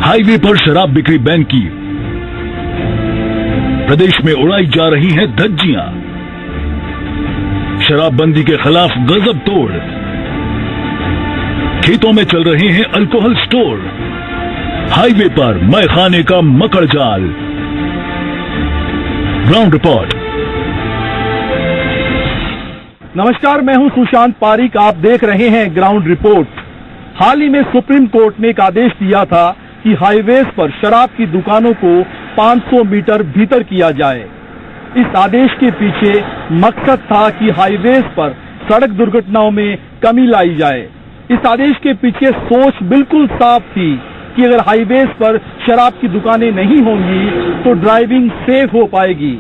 Highway पर शराब बिक्री बैन की। प्रदेश में उड़ाई जा रही हैं धज्जियां। शराबबंदी के खिलाफ गजब तोड़। खेतों में चल रहे हैं अल्कोहल स्टोर। हाईवे पर मैखाने का मकड़ जाल। Ground report. नमस्कार, मैं हूं सुशांत पारिक। आप देख रहे हैं ग्राउंड रिपोर्ट। हाल ही में सुप्रीम कोर्ट ने एक आदेश दिया था कि हाईवेज पर शराब की दुकानों को 500 मीटर भीतर किया जाए। इस आदेश के पीछे मकसद था कि हाईवेज पर सड़क दुर्घटनाओं में कमी लाई जाए। इस आदेश के पीछे सोच बिल्कुल साफ थी कि अगर हाईवेज पर शराब की दुकानें नहीं होंगी तो ड्राइविंग सेफ हो पाएगी।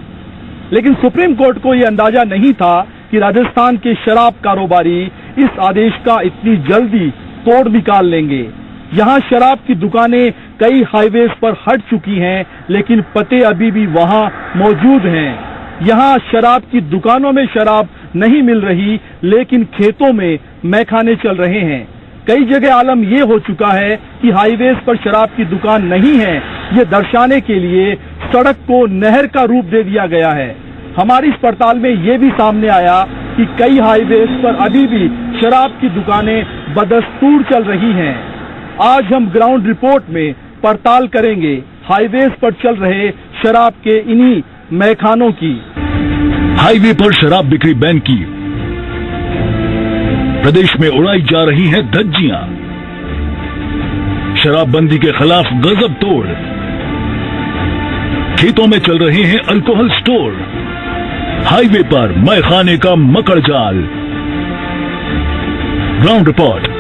लेकिन सुप्रीम कोर्ट को यह अंदाजा नहीं था कि राजस्थान के शराब कारोबारी इस आदेश का इतनी जल्दी तोड़ निकाल लेंगे। यहाँ शराब की दुकानें कई हाईवेज पर हट चुकी हैं, लेकिन पते अभी भी वहाँ मौजूद हैं। यहाँ शराब की दुकानों में शराब नहीं मिल रही, लेकिन खेतों में मैखाने चल रहे हैं। कई जगह आलम यह हो चुका है कि हाईवेज पर शराब की दुकान नहीं है, ये दर्शाने के लिए सड़क को नहर का रूप दे दिया गया है। हमारी इस पड़ताल में ये भी सामने आया कि कई हाईवेज पर अभी भी शराब की दुकानें बदस्तूर चल रही हैं। आज हम ग्राउंड रिपोर्ट में पड़ताल करेंगे हाईवेज पर चल रहे शराब के इन्हीं मैखानों की। हाईवे पर शराब बिक्री बैन की। प्रदेश में उड़ाई जा रही हैं धज्जियां। शराबबंदी के खिलाफ गजब तोड़। खेतों में चल रहे हैं अल्कोहल स्टोर। हाईवे पर मैखाने का मकड़ जाल। Ground report.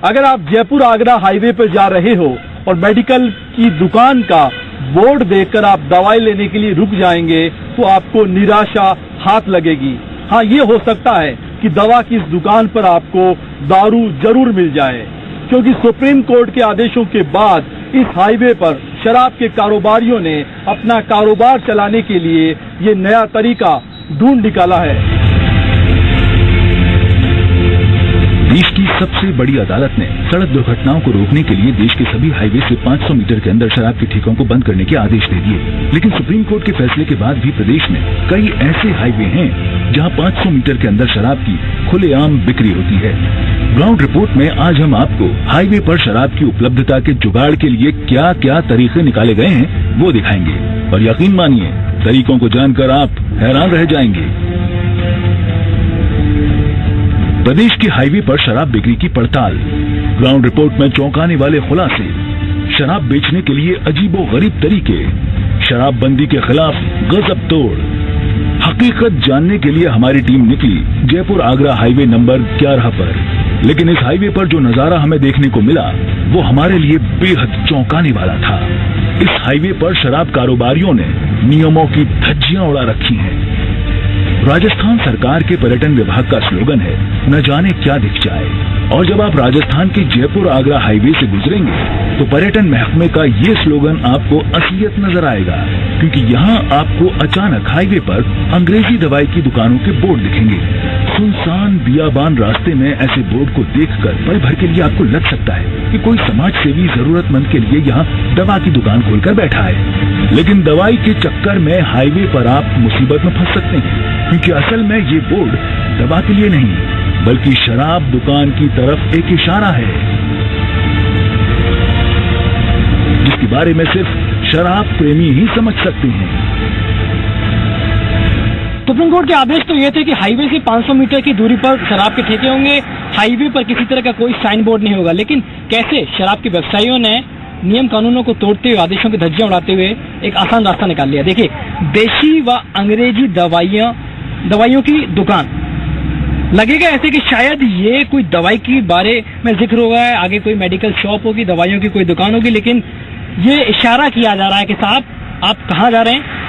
अगर आप जयपुर आगरा हाईवे पर जा रहे हो और मेडिकल की दुकान का बोर्ड देखकर आप दवाई लेने के लिए रुक जाएंगे तो आपको निराशा हाथ लगेगी। हाँ, ये हो सकता है कि दवा की इस दुकान पर आपको दारू जरूर मिल जाए, क्योंकि सुप्रीम कोर्ट के आदेशों के बाद इस हाईवे पर शराब के कारोबारियों ने अपना कारोबार चलाने के लिए ये नया तरीका ढूंढ निकाला है। देश की सबसे बड़ी अदालत ने सड़क दुर्घटनाओं को रोकने के लिए देश के सभी हाईवे से 500 मीटर के अंदर शराब के ठेकों को बंद करने के आदेश दे दिए। लेकिन सुप्रीम कोर्ट के फैसले के बाद भी प्रदेश में कई ऐसे हाईवे हैं जहां 500 मीटर के अंदर शराब की खुलेआम बिक्री होती है। ग्राउंड रिपोर्ट में आज हम आपको हाईवे पर शराब की उपलब्धता के जुगाड़ के लिए क्या क्या तरीके निकाले गए हैं वो दिखाएंगे, और यकीन मानिए तरीकों को जानकर आप हैरान रह जाएंगे। प्रदेश के हाईवे पर शराब बिक्री की पड़ताल। ग्राउंड रिपोर्ट में चौंकाने वाले खुलासे। शराब बेचने के लिए अजीबोगरीब तरीके। शराबबंदी के खिलाफ गजब तोड़। हकीकत जानने के लिए हमारी टीम निकली जयपुर आगरा हाईवे नंबर 11 पर। लेकिन इस हाईवे पर जो नजारा हमें देखने को मिला वो हमारे लिए बेहद चौंकाने वाला था। इस हाईवे पर शराब कारोबारियों ने नियमों की धज्जियां उड़ा रखी हैं। राजस्थान सरकार के पर्यटन विभाग का स्लोगन है, न जाने क्या दिख जाए। और जब आप राजस्थान के जयपुर आगरा हाईवे से गुजरेंगे तो पर्यटन महकमे का ये स्लोगन आपको असलियत नजर आएगा, क्योंकि यहाँ आपको अचानक हाईवे पर अंग्रेजी दवाई की दुकानों के बोर्ड दिखेंगे। सुनसान बियाबान रास्ते में ऐसे बोर्ड को देखकर पल भर के लिए आपको लग सकता है कि कोई समाज सेवी जरूरतमंद के लिए यहाँ दवा की दुकान खोलकर बैठा है। लेकिन दवाई के चक्कर में हाईवे पर आप मुसीबत में फंस सकते हैं, क्योंकि असल में ये बोर्ड दवा के लिए नहीं बल्कि शराब दुकान की तरफ एक इशारा है, जिसके बारे में सिर्फ शराब प्रेमी ही समझ सकते हैं। सुप्रीम कोर्ट के आदेश तो ये थे कि हाईवे से 500 मीटर की दूरी पर शराब के ठेके होंगे, हाईवे पर किसी तरह का कोई साइन बोर्ड नहीं होगा। लेकिन कैसे शराब के व्यवसायियों ने नियम कानूनों को तोड़ते हुए, आदेशों की धज्जियां उड़ाते हुए एक आसान रास्ता निकाल लिया। देखिए, देशी व अंग्रेजी दवाइयों की दुकान। लगेगा ऐसे कि शायद ये कोई दवाई के बारे में जिक्र होगा, आगे कोई मेडिकल शॉप होगी, दवाइयों की कोई दुकान होगी, लेकिन ये इशारा किया जा रहा है कि साहब आप कहाँ जा रहे हैं,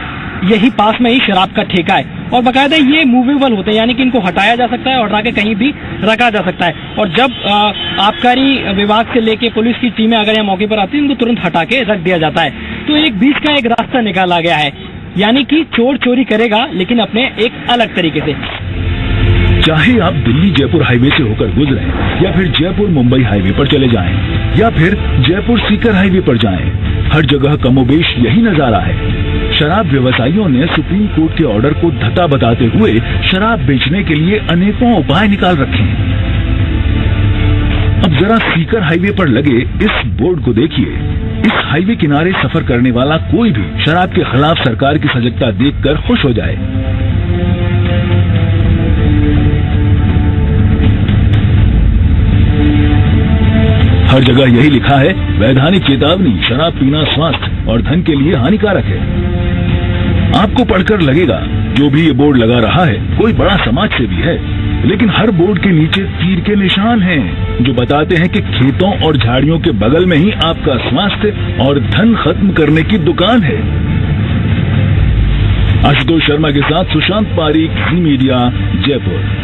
यही पास में ही शराब का ठेका है। और बाकायदा ये मूवेबल होते हैं, यानी कि इनको हटाया जा सकता है और हटा के कहीं भी रखा जा सकता है। और जब आबकारी विभाग से लेके पुलिस की टीमें अगर यहाँ मौके पर आती है, इनको तुरंत हटा के रख दिया जाता है। तो एक बीच का एक रास्ता निकाला गया है, यानी कि चोर चोरी करेगा लेकिन अपने एक अलग तरीके से। चाहे आप दिल्ली जयपुर हाईवे से होकर गुजरें या फिर जयपुर मुंबई हाईवे पर चले जाएं या फिर जयपुर सीकर हाईवे पर जाएं, हर जगह कमोबेश यही नजारा है। शराब व्यवसायियों ने सुप्रीम कोर्ट के ऑर्डर को धत्ता बताते हुए शराब बेचने के लिए अनेकों उपाय निकाल रखे हैं। अब जरा सीकर हाईवे पर लगे इस बोर्ड को देखिए। इस हाईवे किनारे सफर करने वाला कोई भी शराब के खिलाफ सरकार की सजगता देखकर खुश हो जाए। हर जगह यही लिखा है, वैधानिक चेतावनी, शराब पीना स्वास्थ्य और धन के लिए हानिकारक है। आपको पढ़कर लगेगा जो भी ये बोर्ड लगा रहा है कोई बड़ा समाज सेवी है, लेकिन हर बोर्ड के नीचे तीर के निशान हैं जो बताते हैं कि खेतों और झाड़ियों के बगल में ही आपका स्वास्थ्य और धन खत्म करने की दुकान है। आशुतोष शर्मा के साथ सुशांत पारीक, जी मीडिया, जयपुर।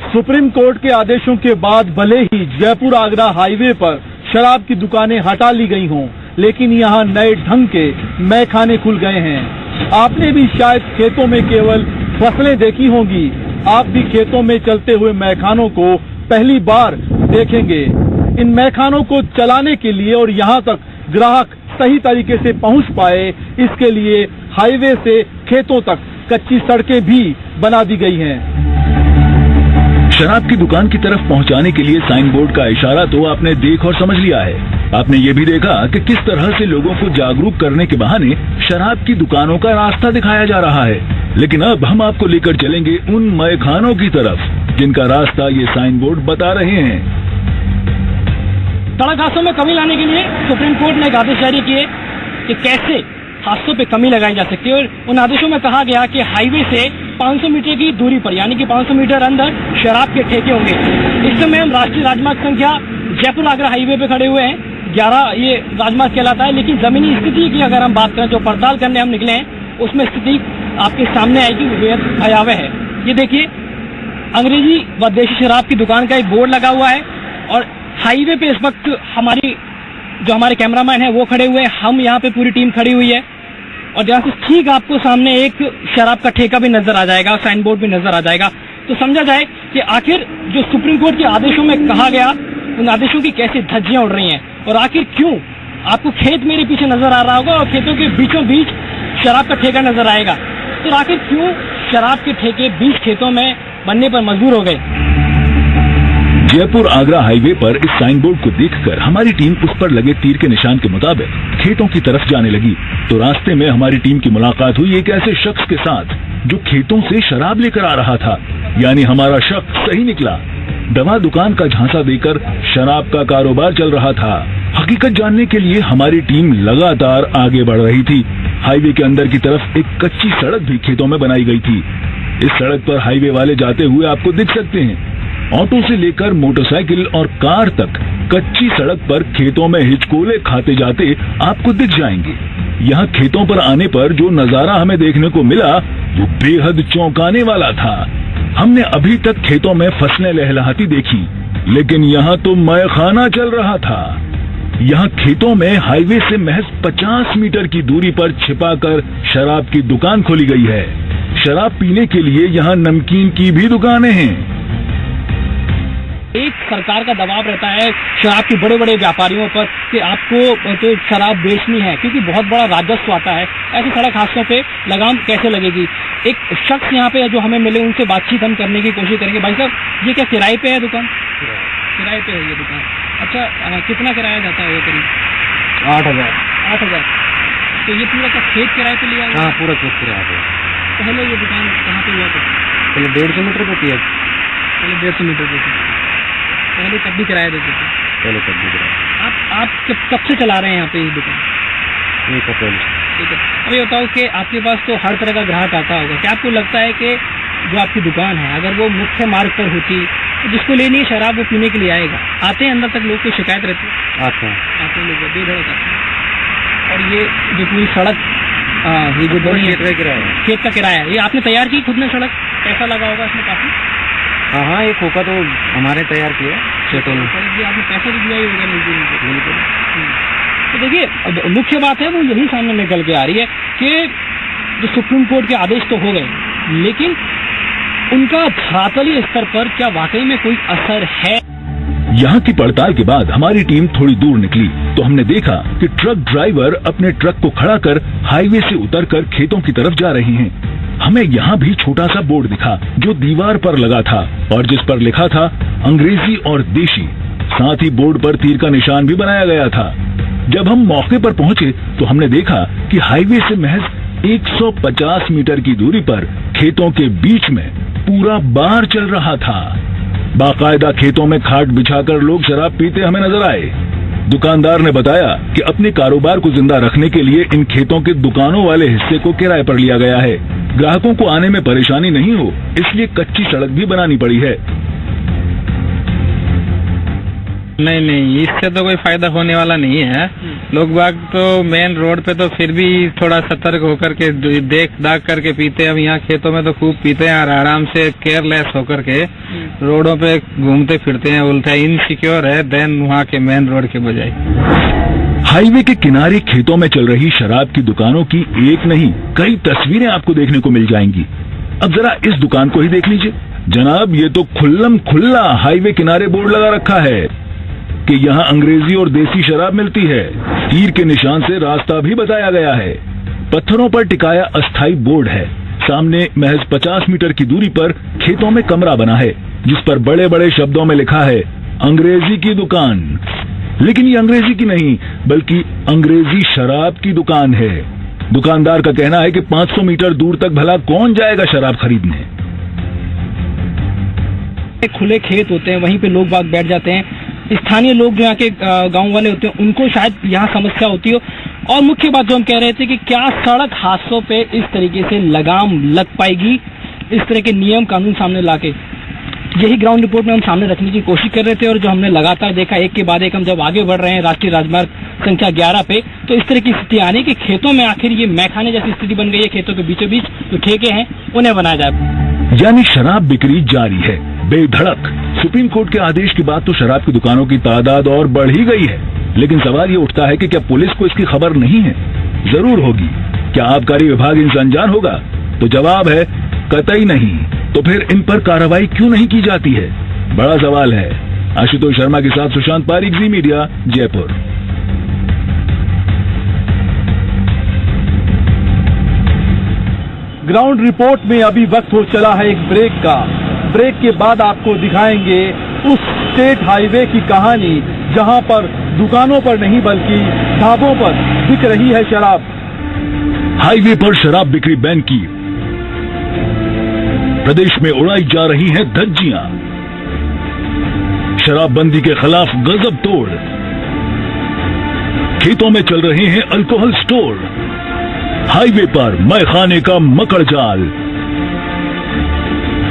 सुप्रीम कोर्ट के आदेशों के बाद भले ही जयपुर आगरा हाईवे पर शराब की दुकानें हटा ली गई हों, लेकिन यहां नए ढंग के मैखाने खुल गए हैं। आपने भी शायद खेतों में केवल फसलें देखी होंगी, आप भी खेतों में चलते हुए मैखानों को पहली बार देखेंगे। इन मैखानों को चलाने के लिए और यहां तक ग्राहक सही तरीके से पहुंच पाए, इसके लिए हाईवे से खेतों तक कच्ची सड़कें भी बना दी गई हैं। शराब की दुकान की तरफ पहुंचाने के लिए साइन बोर्ड का इशारा तो आपने देख और समझ लिया है। आपने ये भी देखा कि किस तरह से लोगों को जागरूक करने के बहाने शराब की दुकानों का रास्ता दिखाया जा रहा है। लेकिन अब हम आपको लेकर चलेंगे उन मैखानों की तरफ जिनका रास्ता ये साइन बोर्ड बता रहे हैं। सड़क हादसों में कमी लाने के लिए सुप्रीम कोर्ट ने एक आदेश जारी किए कि कैसे हादसों पे कमी लगाई जा सकती है, और उन आदेशों में कहा गया कि हाईवे से 500 मीटर की दूरी पर, यानी कि 500 मीटर अंदर शराब के ठेके होंगे। इस समय हम राष्ट्रीय राजमार्ग संख्या जयपुर आगरा हाईवे पे खड़े हुए हैं। 11 ये राजमार्ग कहलाता है, लेकिन जमीनी स्थिति की अगर हम बात करें, जो पड़ताल करने हम निकले हैं, उसमें स्थिति आपके सामने आएगी, बेहद भयावह है। ये देखिए, अंग्रेजी व देशी शराब की दुकान का एक बोर्ड लगा हुआ है, और हाईवे पे इस वक्त हमारे कैमरामैन है वो खड़े हुए हैं, हम यहाँ पे पूरी टीम खड़ी हुई है, और जहाँ से ठीक आपको सामने एक शराब का ठेका भी नजर आ जाएगा, साइन बोर्ड भी नजर आ जाएगा। तो समझा जाए कि आखिर जो सुप्रीम कोर्ट के आदेशों में कहा गया, उन आदेशों की कैसी धज्जियां उड़ रही हैं, और आखिर क्यों आपको खेत मेरे पीछे नजर आ रहा होगा और खेतों के बीचों बीच शराब का ठेका नजर आएगा। तो आखिर क्यों शराब के ठेके बीच खेतों में बनने पर मजबूर हो गए। जयपुर आगरा हाईवे पर इस साइन बोर्ड को देखकर हमारी टीम उस पर लगे तीर के निशान के मुताबिक खेतों की तरफ जाने लगी। तो रास्ते में हमारी टीम की मुलाकात हुई एक ऐसे शख्स के साथ जो खेतों से शराब लेकर आ रहा था। यानी हमारा शक सही निकला। दवा दुकान का झांसा देकर शराब का कारोबार चल रहा था। हकीकत जानने के लिए हमारी टीम लगातार आगे बढ़ रही थी। हाईवे के अंदर की तरफ एक कच्ची सड़क भी खेतों में बनाई गई थी। इस सड़क पर हाईवे वाले जाते हुए आपको दिख सकते हैं। ऑटो से लेकर मोटरसाइकिल और कार तक कच्ची सड़क पर खेतों में हिचकोले खाते जाते आपको दिख जाएंगे। यहाँ खेतों पर आने पर जो नजारा हमें देखने को मिला वो बेहद चौंकाने वाला था। हमने अभी तक खेतों में फसलें लहलहाती देखी, लेकिन यहाँ तो मैखाना चल रहा था। यहाँ खेतों में हाईवे से महज 50 मीटर की दूरी पर छिपाकर शराब की दुकान खोली गई है। शराब पीने के लिए यहाँ नमकीन की भी दुकानें हैं। एक सरकार का दबाव रहता है शराब के बड़े बड़े व्यापारियों पर कि आपको तो शराब बेचनी है, क्योंकि बहुत बड़ा राजस्व आता है। ऐसे सड़क हादसों पे लगाम कैसे लगेगी। एक शख्स यहाँ पे जो हमें मिले, उनसे बातचीत हम करने की कोशिश करेंगे। भाई साहब, ये क्या किराए पे है दुकान? किराए पे है ये दुकान। अच्छा, कितना किराया जाता है ये करीब? 8,000। तो ये पूरा का खेत किराए पे लिया? हाँ, पूरा खेत किराया पे। पहले ये दुकान कहाँ पे हुआ था? पहले 150 मीटर पे थी। पहले 150 मीटर पे थी। पहले तब भी किराया देते थे? पहले तब भी किराया। आप कब से चला रहे हैं यहाँ पे ये दुकान? नहीं पता नहीं। ठीक है, अभी बताओ कि आपके पास तो हर तरह का ग्राहक आता होगा। क्या आपको लगता है कि जो आपकी दुकान है, अगर वो मुख्य मार्ग पर होती तो जिसको लेनी है शराब वो पीने के लिए आएगा? आते हैं अंदर तक लोग, कोई शिकायत रहती है? आते हैं लोग बेधड़क आते हैं। और ये जो पूरी सड़क, ये जो बनी खेत का किराया, ये आपने तैयार की खुद ने सड़क? पैसा लगा होगा इसमें काफी? हाँ, एक खोखा तो हमारे तैयार किया खेतों में। आपने पैसा तो दिया ही होगा बिल्कुल। तो देखिए, अब मुख्य बात है वो यही सामने निकल के आ रही है कि जो सुप्रीम कोर्ट के आदेश तो हो गए, लेकिन उनका धरातलीय स्तर पर क्या वाकई में कोई असर है? यहाँ की पड़ताल के बाद हमारी टीम थोड़ी दूर निकली तो हमने देखा कि ट्रक ड्राइवर अपने ट्रक को खड़ा कर हाईवे से उतरकर खेतों की तरफ जा रहे हैं। हमें यहाँ भी छोटा सा बोर्ड दिखा जो दीवार पर लगा था और जिस पर लिखा था अंग्रेजी और देशी। साथ ही बोर्ड पर तीर का निशान भी बनाया गया था। जब हम मौके पर पहुँचे तो हमने देखा कि हाईवे से महज 150 मीटर की दूरी पर खेतों के बीच में पूरा बार चल रहा था। बाकायदा खेतों में खाट बिछाकर लोग शराब पीते हमें नजर आए। दुकानदार ने बताया कि अपने कारोबार को जिंदा रखने के लिए इन खेतों के दुकानों वाले हिस्से को किराए पर लिया गया है। ग्राहकों को आने में परेशानी नहीं हो इसलिए कच्ची सड़क भी बनानी पड़ी है। नहीं, इससे तो कोई फायदा होने वाला नहीं है। लोग बाग तो मेन रोड पे तो फिर भी थोड़ा सतर्क होकर के देख दाख करके पीते हैं। अब यहाँ खेतों में तो खूब पीते हैं और आराम से केयरलेस होकर के रोडों पे घूमते फिरते हैं। उल्टा इनसिक्योर है देन वहाँ के मेन रोड के बजाय। हाईवे के किनारे खेतों में चल रही शराब की दुकानों की एक नहीं कई तस्वीरें आपको देखने को मिल जाएंगी। अब जरा इस दुकान को ही देख लीजिए जनाब, ये तो खुल्लम खुल्ला हाईवे किनारे बोर्ड लगा रखा है कि यहाँ अंग्रेजी और देसी शराब मिलती है। तीर के निशान से रास्ता भी बताया गया है। पत्थरों पर टिकाया अस्थायी बोर्ड है। सामने महज 50 मीटर की दूरी पर खेतों में कमरा बना है जिस पर बड़े बड़े शब्दों में लिखा है अंग्रेजी की दुकान। लेकिन ये अंग्रेजी की नहीं बल्कि अंग्रेजी शराब की दुकान है। दुकानदार का कहना है कि 500 मीटर दूर तक भला कौन जाएगा शराब खरीदने। खुले खेत होते हैं, वहीं पे लोग बाग बैठ जाते हैं। स्थानीय लोग जो यहाँ के गांव वाले होते हैं उनको शायद यहाँ समस्या होती हो। और मुख्य बात जो हम कह रहे थे कि क्या सड़क हादसों पे इस तरीके से लगाम लग पाएगी इस तरह के नियम कानून सामने लाके, यही ग्राउंड रिपोर्ट में हम सामने रखने की कोशिश कर रहे थे। और जो हमने लगातार देखा एक के बाद एक हम जब आगे बढ़ रहे हैं राष्ट्रीय राजमार्ग संख्या 11 पे, तो इस तरह की स्थिति आने की खेतों में आखिर ये मैखाने जैसी स्थिति बन गई है। खेतों के बीचों बीच जो ठेके हैं उन्हें बनाया जाए, यानी शराब बिक्री जारी है बेधड़क। सुप्रीम कोर्ट के आदेश के बाद तो शराब की दुकानों की तादाद और बढ़ ही गई है। लेकिन सवाल ये उठता है कि क्या पुलिस को इसकी खबर नहीं है? जरूर होगी। क्या आबकारी विभाग इनसे अनजान होगा? तो जवाब है कतई नहीं। तो फिर इन पर कार्रवाई क्यों नहीं की जाती है? बड़ा सवाल है। आशुतोष शर्मा के साथ सुशांत पारिक, जी मीडिया, जयपुर। ग्राउंड रिपोर्ट में अभी वक्त हो चला है एक ब्रेक का। ब्रेक के बाद आपको दिखाएंगे उस स्टेट हाईवे की कहानी जहां पर दुकानों पर नहीं बल्कि ढाबों पर बिक रही है शराब। हाईवे पर शराब बिक्री बैन की। प्रदेश में उड़ाई जा रही हैं धज्जियां। शराबबंदी के खिलाफ गजब तोड़। खेतों में चल रहे हैं अल्कोहल स्टोर। हाईवे पर मैखाने का मकड़जाल।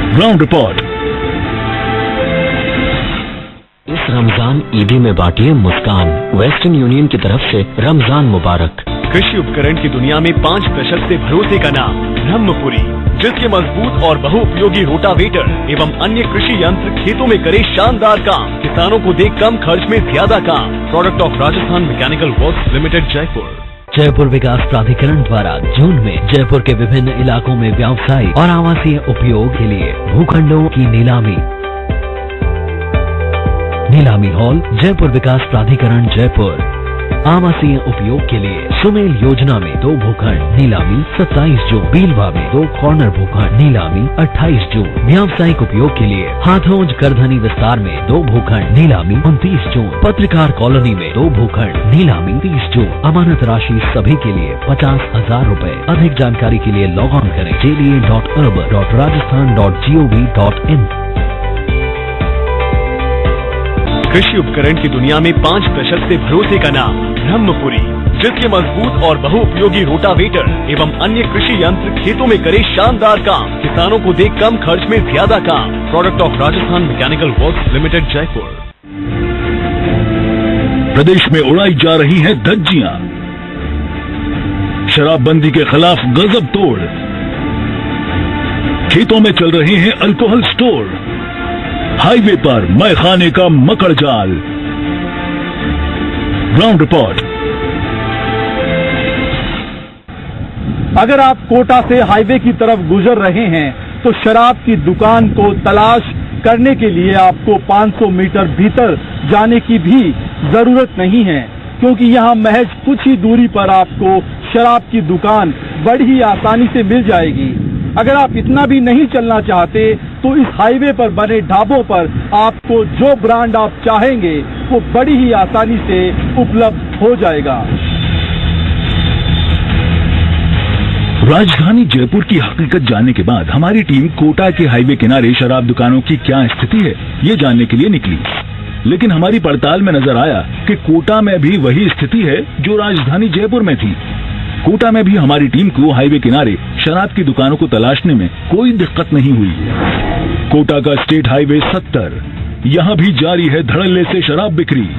Ground report. इस रमजान ईदी में बांटिए मुस्कान। वेस्टर्न यूनियन की तरफ से रमजान मुबारक। कृषि उपकरण की दुनिया में 5 दशक से भरोसे का नाम ब्रह्मपुरी, जिसके मजबूत और बहुउपयोगी रोटावेटर एवं अन्य कृषि यंत्र खेतों में करे शानदार काम, किसानों को दे कम खर्च में ज्यादा काम। Product of Rajasthan mechanical works limited, Jaipur. Jaipur Vikas Pradhikaran द्वारा जून में जयपुर के विभिन्न इलाकों में व्यावसायिक और आवासीय उपयोग के लिए भूखंडों की नीलामी। नीलामी हॉल, जयपुर विकास प्राधिकरण, जयपुर। आवासीय उपयोग के लिए सुमेल योजना में 2 भूखंड नीलामी 27 जून। बीलवा में 2 कॉर्नर भूखंड नीलामी 28 जून। व्यावसायिक उपयोग के लिए हाथोज करधनी विस्तार में 2 भूखंड नीलामी 29 जून। पत्रकार कॉलोनी में 2 भूखंड नीलामी 30 जून। अमानत राशि सभी के लिए 50,000 रूपए। अधिक जानकारी के लिए लॉग ऑन करें jda.urban.rajasthan.gov.in। कृषि उपकरण की दुनिया में 5 दशक से भरोसे का नाम ब्रह्मपुरी, जिसके मजबूत और बहुउपयोगी रोटावेटर एवं अन्य कृषि यंत्र खेतों में करे शानदार काम, किसानों को दे कम खर्च में ज्यादा काम। Product of Rajasthan mechanical works limited, Jaipur. प्रदेश में उड़ाई जा रही हैं धज्जियां। शराबबंदी के खिलाफ गजब तोड़। खेतों में चल रहे हैं अल्कोहल स्टोर। हाईवे पर मैखाने का मकड़जाल। Ground report. अगर आप कोटा से हाईवे की तरफ गुजर रहे हैं तो शराब की दुकान को तलाश करने के लिए आपको 500 मीटर भीतर जाने की भी जरूरत नहीं है, क्योंकि यहाँ महज कुछ ही दूरी पर आपको शराब की दुकान बड़ी आसानी से मिल जाएगी। अगर आप इतना भी नहीं चलना चाहते तो इस हाईवे पर बने ढाबों पर आपको जो ब्रांड आप चाहेंगे वो बड़ी ही आसानी से उपलब्ध हो जाएगा। राजधानी जयपुर की हकीकत जानने के बाद हमारी टीम कोटा के हाईवे किनारे शराब दुकानों की क्या स्थिति है ये जानने के लिए निकली, लेकिन हमारी पड़ताल में नजर आया कि कोटा में भी वही स्थिति है जो राजधानी जयपुर में थी। कोटा में भी हमारी टीम को हाईवे किनारे शराब की दुकानों को तलाशने में कोई दिक्कत नहीं हुई। कोटा का स्टेट हाईवे 70, यहाँ भी जारी है धड़ल्ले से शराब बिक्री।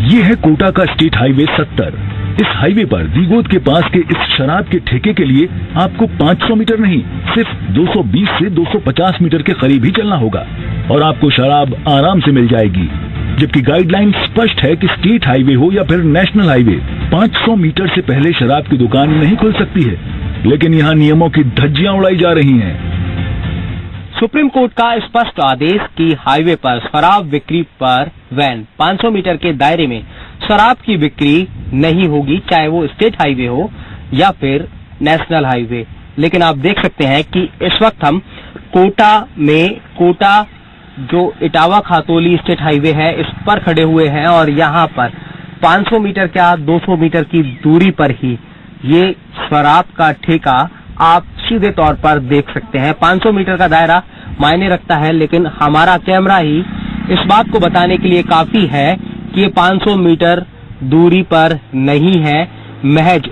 ये है कोटा का स्टेट हाईवे 70। इस हाईवे पर दीगोद के पास के इस शराब के ठेके के लिए आपको 500 मीटर नहीं, सिर्फ 220 से 250 मीटर के करीब ही चलना होगा और आपको शराब आराम से मिल जाएगी। जबकि गाइडलाइन स्पष्ट है कि स्टेट हाईवे हो या फिर नेशनल हाईवे, 500 मीटर से पहले शराब की दुकान नहीं खुल सकती है, लेकिन यहाँ नियमों की धज्जियां उड़ाई जा रही हैं। सुप्रीम कोर्ट का स्पष्ट आदेश कि हाईवे पर शराब बिक्री पर वैन 500 मीटर के दायरे में शराब की बिक्री नहीं होगी, चाहे वो स्टेट हाईवे हो या फिर नेशनल हाईवे। लेकिन आप देख सकते हैं कि इस वक्त हम कोटा जो इटावा खातौली स्टेट हाईवे है इस पर खड़े हुए हैं और यहाँ पर 500 मीटर क्या 200 मीटर की दूरी पर ही ये शराब का ठेका आप सीधे तौर पर देख सकते हैं। 500 मीटर का दायरा मायने रखता है, लेकिन हमारा कैमरा ही इस बात को बताने के लिए काफी है कि ये 500 मीटर दूरी पर नहीं है। महज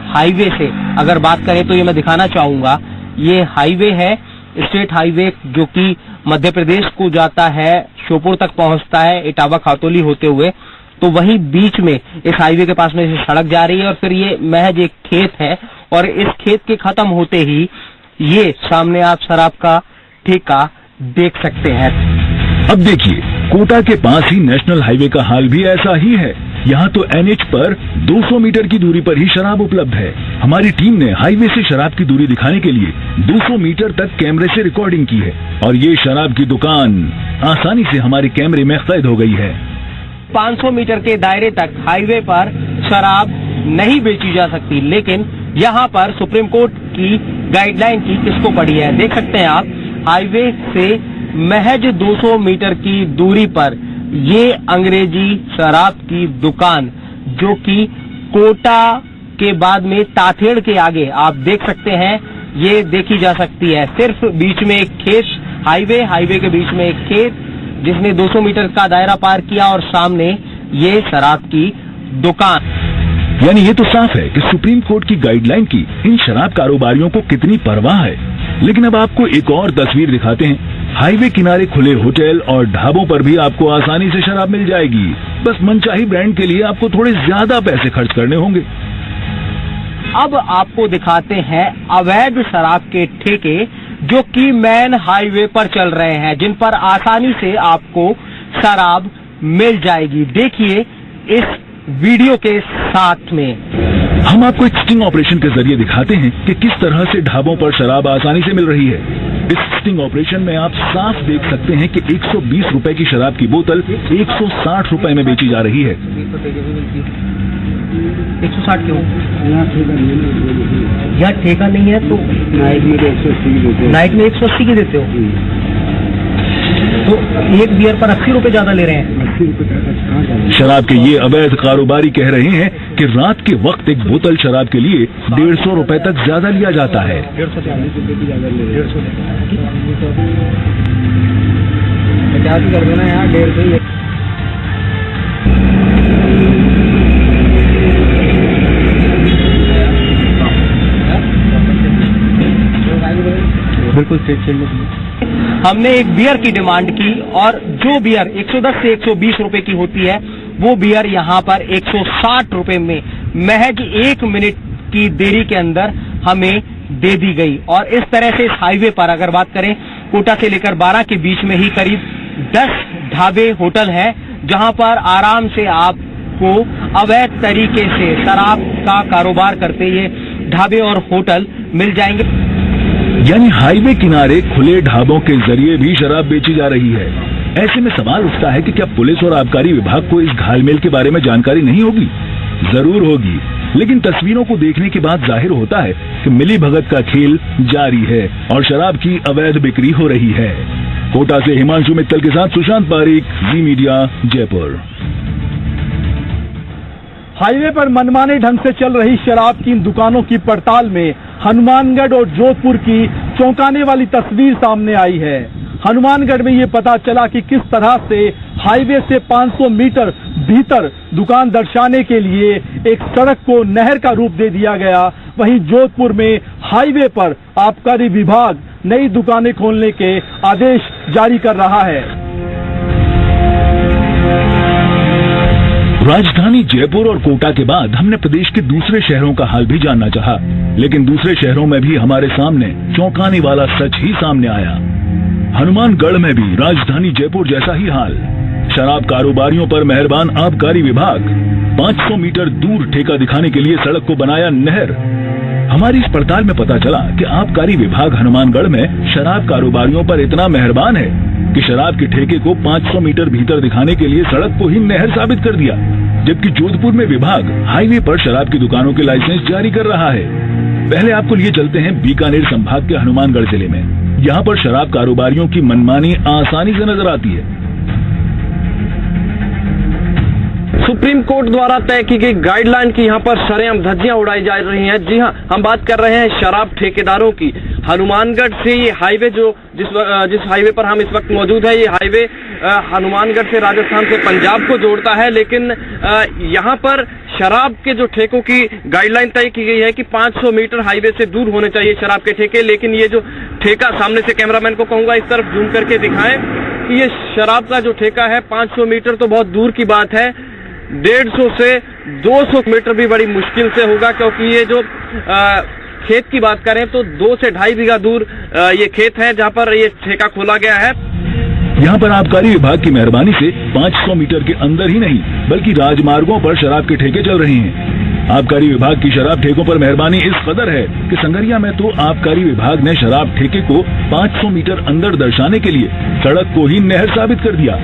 हाईवे से अगर बात करें तो ये मैं दिखाना चाहूंगा, ये हाईवे है स्टेट हाईवे जो कि मध्य प्रदेश को जाता है, श्योपुर तक पहुंचता है इटावा खातौली होते हुए। तो वहीं बीच में इस हाईवे के पास में से सड़क जा रही है और फिर ये महज एक खेत है और इस खेत के खत्म होते ही ये सामने आप शराब का ठेका देख सकते हैं। अब देखिए, कोटा के पास ही नेशनल हाईवे का हाल भी ऐसा ही है। यहाँ तो NH पर 200 मीटर की दूरी पर ही शराब उपलब्ध है। हमारी टीम ने हाईवे से शराब की दूरी दिखाने के लिए 200 मीटर तक कैमरे से रिकॉर्डिंग की है और ये शराब की दुकान आसानी से हमारे कैमरे में कैद हो गई है। 500 मीटर के दायरे तक हाईवे पर शराब नहीं बेची जा सकती, लेकिन यहाँ पर सुप्रीम कोर्ट की गाइडलाइन की किसको पड़ी है देख सकते हैं आप। हाईवे से महज 200 मीटर की दूरी पर ये अंग्रेजी शराब की दुकान जो कि कोटा के बाद में ताथेड़ के आगे आप देख सकते हैं, ये देखी जा सकती है। सिर्फ बीच में एक खेत, हाईवे के बीच में एक खेत जिसने 200 मीटर का दायरा पार किया और सामने ये शराब की दुकान। यानी ये तो साफ है कि सुप्रीम कोर्ट की गाइडलाइन की इन शराब कारोबारियों को कितनी परवाह है। लेकिन अब आपको एक और तस्वीर दिखाते हैं। हाईवे किनारे खुले होटल और ढाबों पर भी आपको आसानी से शराब मिल जाएगी, बस मनचाही ब्रांड के लिए आपको थोड़े ज्यादा पैसे खर्च करने होंगे। अब आपको दिखाते हैं अवैध शराब के ठेके जो कि मेन हाईवे पर चल रहे हैं, जिन पर आसानी से आपको शराब मिल जाएगी। देखिए इस वीडियो के साथ में हम आपको एक स्टिंग ऑपरेशन के जरिए दिखाते हैं कि किस तरह से ढाबों पर शराब आसानी से मिल रही है। इस स्टिंग ऑपरेशन में आप साफ देख सकते हैं कि 120 रुपए की शराब की बोतल 160 रुपए में बेची जा रही है। 160 क्यों? यहाँ ठेका नहीं है तो नाइट में 180 की देते हो, तो एक बियर पर 80 रुपए ज्यादा ले रहे हैं। शराब के ये अवैध कारोबारी कह रहे हैं कि रात के वक्त एक बोतल शराब के लिए 150 रुपए तक ज्यादा लिया जाता है। 50 कर देना यार, 150। बिल्कुल हमने एक बियर की डिमांड की और जो बियर 110 से 120 रुपए की होती है वो बियर यहाँ पर 160 रुपए में महज 1 मिनट की देरी के अंदर हमें दे दी गई। और इस तरह से इस हाईवे पर अगर बात करें कोटा से लेकर 12 के बीच में ही करीब 10 ढाबे होटल हैं जहां पर आराम से आपको अवैध तरीके से शराब का कारोबार करते ये ढाबे और होटल मिल जाएंगे। यानी हाईवे किनारे खुले ढाबों के जरिए भी शराब बेची जा रही है। ऐसे में सवाल उठता है कि क्या पुलिस और आबकारी विभाग को इस घालमेल के बारे में जानकारी नहीं होगी? जरूर होगी, लेकिन तस्वीरों को देखने के बाद जाहिर होता है कि मिली भगत का खेल जारी है और शराब की अवैध बिक्री हो रही है। कोटा से हिमांशु मित्तल के साथ सुशांत पारीक, जी मीडिया, जयपुर। हाईवे पर मनमाने ढंग से चल रही शराब की इन दुकानों की पड़ताल में हनुमानगढ़ और जोधपुर की चौंकाने वाली तस्वीर सामने आई है। हनुमानगढ़ में ये पता चला कि किस तरह से हाईवे से 500 मीटर भीतर दुकान दर्शाने के लिए एक सड़क को नहर का रूप दे दिया गया। वहीं जोधपुर में हाईवे पर आबकारी विभाग नई दुकानें खोलने के आदेश जारी कर रहा है। राजधानी जयपुर और कोटा के बाद हमने प्रदेश के दूसरे शहरों का हाल भी जानना चाहा, लेकिन दूसरे शहरों में भी हमारे सामने चौंकाने वाला सच ही सामने आया। हनुमानगढ़ में भी राजधानी जयपुर जैसा ही हाल। शराब कारोबारियों पर मेहरबान आबकारी विभाग 500 मीटर दूर ठेका दिखाने के लिए सड़क को बनाया नहर। हमारी इस पड़ताल में पता चला कि आबकारी विभाग हनुमानगढ़ में शराब कारोबारियों पर इतना मेहरबान है कि शराब के ठेके को 500 मीटर भीतर दिखाने के लिए सड़क को ही नहर साबित कर दिया, जबकि जोधपुर में विभाग हाईवे पर शराब की दुकानों के लाइसेंस जारी कर रहा है। पहले आपको लिए चलते हैं बीकानेर संभाग के हनुमानगढ़ जिले में। यहाँ पर शराब कारोबारियों की मनमानी आसानी से नजर आती है। सुप्रीम कोर्ट द्वारा तय की गई गाइडलाइन की यहाँ पर सरेआम धज्जियां उड़ाई जा रही हैं। जी हां, हम बात कर रहे हैं शराब ठेकेदारों की। हनुमानगढ़ से ये हाईवे जो जिस हाईवे पर हम इस वक्त मौजूद है, ये हाईवे हनुमानगढ़ से राजस्थान से पंजाब को जोड़ता है, लेकिन यहाँ पर शराब के जो ठेकों की गाइडलाइन तय की गई है कि 500 मीटर हाईवे से दूर होने चाहिए शराब के ठेके। लेकिन ये जो ठेका, सामने से कैमरामैन को कहूंगा इस तरफ जूम करके दिखाएं कि ये शराब का जो ठेका है 500 मीटर तो बहुत दूर की बात है, 150 से 200 मीटर भी बड़ी मुश्किल से होगा, क्योंकि ये जो खेत की बात करें तो 2 से 2.5 बीघा दूर ये खेत है जहां पर ये ठेका खोला गया है। यहाँ पर आबकारी विभाग की मेहरबानी से 500 मीटर के अंदर ही नहीं बल्कि राजमार्गों पर शराब के ठेके चल रहे हैं। आबकारी विभाग की शराब ठेकों पर मेहरबानी इस कदर है कि संगरिया में तो आबकारी विभाग ने शराब ठेके को 500 मीटर अंदर दर्शाने के लिए सड़क को ही नहर साबित कर दिया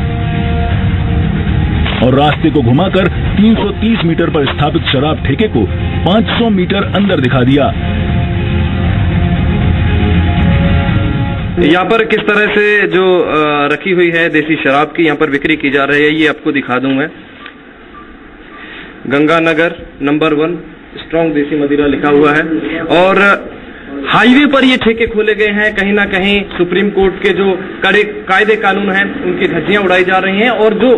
और रास्ते को घुमाकर 330 मीटर पर स्थापित शराब ठेके को 500 मीटर अंदर दिखा दिया। यहाँ पर किस तरह से जो रखी हुई है देसी शराब की यहाँ पर बिक्री की जा रही है, ये आपको दिखा दूं मैं। गंगानगर नंबर 1 स्ट्रॉन्ग देसी मदिरा लिखा हुआ है और हाईवे पर ये ठेके खोले गए हैं। कहीं ना कहीं सुप्रीम कोर्ट के जो कड़े कायदे कानून हैं उनकी धज्जियां उड़ाई जा रही हैं। और जो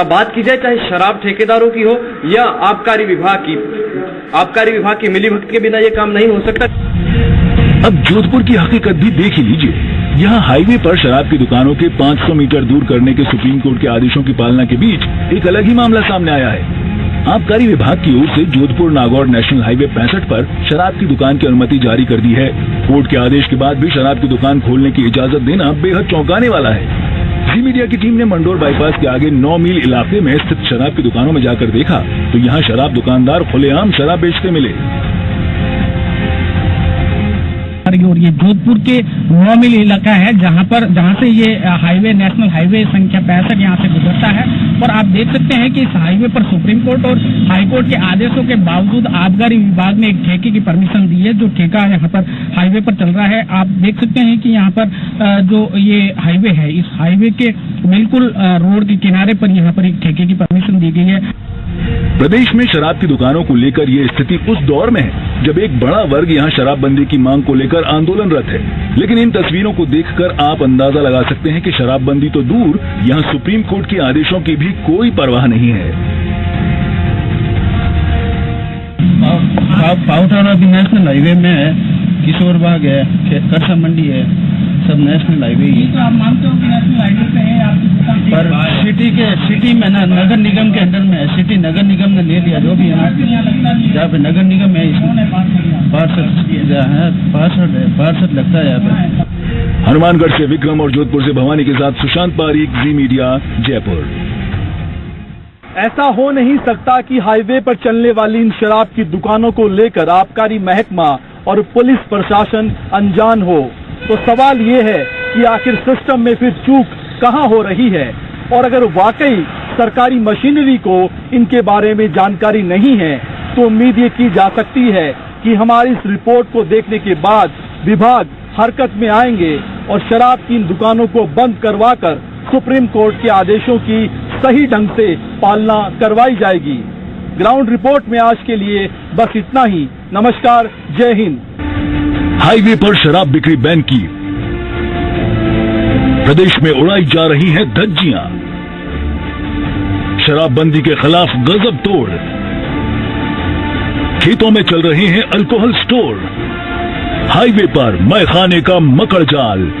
बात की जाए चाहे शराब ठेकेदारों की हो या आबकारी विभाग की मिलीभगत के बिना ये काम नहीं हो सकता। अब जोधपुर की हकीकत भी देख ही लीजिए। यहाँ हाईवे पर शराब की दुकानों के 500 मीटर दूर करने के सुप्रीम कोर्ट के आदेशों की पालना के बीच एक अलग ही मामला सामने आया है। आबकारी विभाग की ओर से जोधपुर नागौर नेशनल हाईवे 65 पर शराब की दुकान की अनुमति जारी कर दी है। कोर्ट के आदेश के बाद भी शराब की दुकान खोलने की इजाजत देना बेहद चौंकाने वाला है। जी मीडिया की टीम ने मंडोर बाईपास के आगे 9 मील इलाके में स्थित शराब की दुकानों में जाकर देखा तो यहाँ शराब दुकानदार खुलेआम शराब बेचते मिले। और ये जोधपुर के 9 मील इलाका है जहां से ये हाईवे नेशनल हाईवे संख्या 65 यहाँ से गुजरता है। और आप देख सकते हैं कि इस हाईवे पर सुप्रीम कोर्ट और हाई कोर्ट के आदेशों के बावजूद आबकारी विभाग ने एक ठेके की परमिशन दी है। जो ठेका यहाँ पर हाईवे पर चल रहा है, आप देख सकते हैं कि यहाँ पर जो ये हाईवे है, इस हाईवे के बिल्कुल रोड के किनारे पर यहाँ पर एक ठेके की परमिशन दी गई है। प्रदेश में शराब की दुकानों को लेकर ये स्थिति उस दौर में है जब एक बड़ा वर्ग यहाँ शराबबंदी की मांग को लेकर आंदोलनरत है। लेकिन इन तस्वीरों को देखकर आप अंदाजा लगा सकते हैं कि शराबबंदी तो दूर, यहाँ सुप्रीम कोर्ट के आदेशों की भी कोई परवाह नहीं है। पाउथाना भी नेशनल हाईवे में है, किशोर बाग है, करसा मंडी है, सब नेशनल हाईवे ही। तो आप मानते हो कि नेशनल हाईवे पे है आपकी दुकान? पर सिटी में ना नगर निगम के अंदर में है, सिटी नगर निगम ने ले लिया जो भी है, जहाँ पे नगर निगम है इसमें पार्षद लगता है यहाँ पे। हनुमानगढ़ से विक्रम और जोधपुर से भवानी के साथ सुशांत पारीक, जी मीडिया, जयपुर। ऐसा हो नहीं सकता कि हाईवे पर चलने वाली इन शराब की दुकानों को लेकर आबकारी महकमा और पुलिस प्रशासन अनजान हो। तो सवाल ये है कि आखिर सिस्टम में फिर चूक कहां हो रही है, और अगर वाकई सरकारी मशीनरी को इनके बारे में जानकारी नहीं है तो उम्मीद ये की जा सकती है कि हमारी इस रिपोर्ट को देखने के बाद विभाग हरकत में आएंगे और शराब की इन दुकानों को बंद करवाकर सुप्रीम कोर्ट के आदेशों की सही ढंग से पालना करवाई जाएगी। ग्राउंड रिपोर्ट में आज के लिए बस इतना ही। नमस्कार, जय हिंद। हाईवे पर शराब बिक्री बैन की, प्रदेश में उड़ाई जा रही हैं धज्जियां, शराबबंदी के खिलाफ गजब तोड़, खेतों में चल रहे हैं अल्कोहल स्टोर, हाईवे पर मैखाने का मकड़जाल।